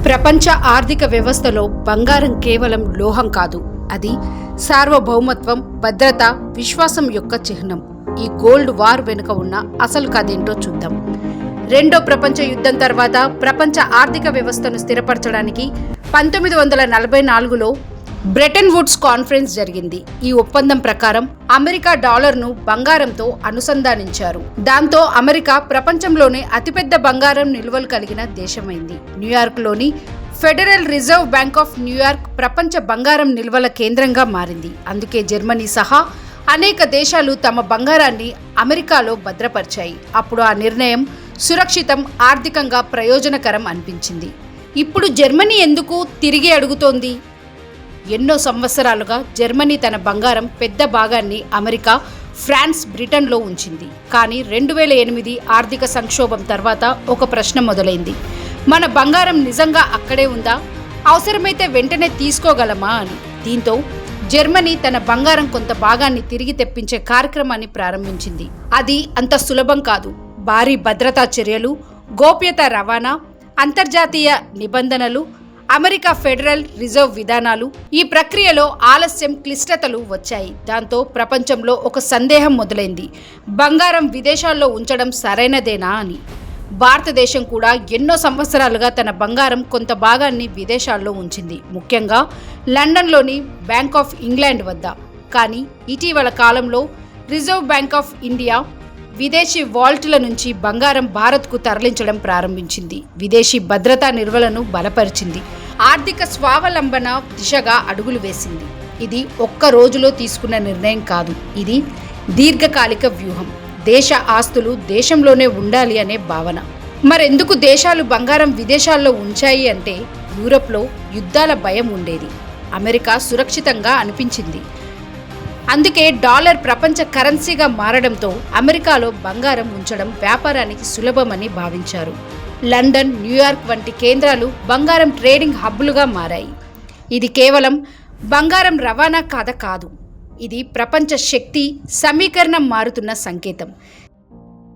ప్రపంచ ఆర్థిక వ్యవస్థలో బంగారం కేవలం లోహం కాదు, అది సార్వభౌమత్వం, భద్రత, విశ్వాసం యొక్క చిహ్నం. ఈ గోల్డ్ వార్ వెనుక ఉన్న అసలు కథేంటో చూద్దాం. రెండో ప్రపంచ యుద్ధం తర్వాత ప్రపంచ ఆర్థిక వ్యవస్థను స్థిరపరచడానికి 1944లో బ్రెటన్ వుడ్స్ కాన్ఫరెన్స్ జరిగింది. ఈ ఒప్పందం ప్రకారం అమెరికా డాలర్ను బంగారంతో అనుసంధానించారు. దాంతో అమెరికా ప్రపంచంలోనే అతిపెద్ద బంగారం నిల్వలు కలిగిన దేశమైంది. న్యూయార్క్లోని federal reserve bank of new york ప్రపంచ బంగారం నిల్వల కేంద్రంగా మారింది. అందుకే జర్మనీ సహా అనేక దేశాలు తమ బంగారాన్ని అమెరికాలో భద్రపరిచాయి. అప్పుడు ఆ నిర్ణయం సురక్షితం, ఆర్థికంగా ప్రయోజనకరం అనిపించింది. ఇప్పుడు జర్మనీ ఎందుకు తిరిగి అడుగుతోంది? ఎన్నో సంవత్సరాలుగా జర్మనీ తన బంగారం పెద్ద భాగాన్ని అమెరికా, ఫ్రాన్స్, బ్రిటన్లో ఉంచింది. కానీ 2008 ఆర్థిక సంక్షోభం తర్వాత ఒక ప్రశ్న మొదలైంది. మన బంగారం నిజంగా అక్కడే ఉందా? అవసరమైతే వెంటనే తీసుకోగలమా అని. దీంతో జర్మనీ తన బంగారం కొంత భాగాన్ని తిరిగి తెప్పించే కార్యక్రమాన్ని ప్రారంభించింది. అది అంత సులభం కాదు. భారీ భద్రతా చర్యలు, గోప్యత రవాణా, అంతర్జాతీయ నిబంధనలు, అమెరికా ఫెడరల్ రిజర్వ్ విధానాలు, ఈ ప్రక్రియలో ఆలస్యం, క్లిష్టతలు వచ్చాయి. దాంతో ప్రపంచంలో ఒక సందేహం మొదలైంది. బంగారం విదేశాల్లో ఉంచడం సరైనదేనా అని. భారతదేశం కూడా ఎన్నో సంవత్సరాలుగా తన బంగారం కొంత భాగాన్ని విదేశాల్లో ఉంచింది, ముఖ్యంగా లండన్లోని బ్యాంక్ ఆఫ్ ఇంగ్లాండ్ వద్ద. కానీ ఇటీవల కాలంలో రిజర్వ్ బ్యాంక్ ఆఫ్ ఇండియా విదేశీ వాల్ట్ల నుంచి బంగారం భారత్కు తరలించడం ప్రారంభించింది. విదేశీ భద్రతా నిల్వలను బలపరిచింది. ఆర్థిక స్వావలంబన దిశగా అడుగులు వేసింది. ఇది ఒక్క రోజులో తీసుకున్న నిర్ణయం కాదు. ఇది దీర్ఘకాలిక వ్యూహం. దేశ ఆస్తులు దేశంలోనే ఉండాలి అనే భావన. మరెందుకు దేశాలు బంగారం విదేశాల్లో ఉంచాయి అంటే, యూరప్లో యుద్ధాల భయం ఉండేది. అమెరికా సురక్షితంగా అనిపించింది. అందుకే డాలర్ ప్రపంచ కరెన్సీగా మారడంతో అమెరికాలో బంగారం ఉంచడం వ్యాపారానికి సులభమని భావించారు. లండన్, న్యూయార్క్ వంటి కేంద్రాలు బంగారం ట్రేడింగ్ హబ్బులుగా మారాయి. ఇది కేవలం బంగారం రవాణా కథ కాదు. ఇది ప్రపంచ శక్తి సమీకరణం మారుతున్న సంకేతం.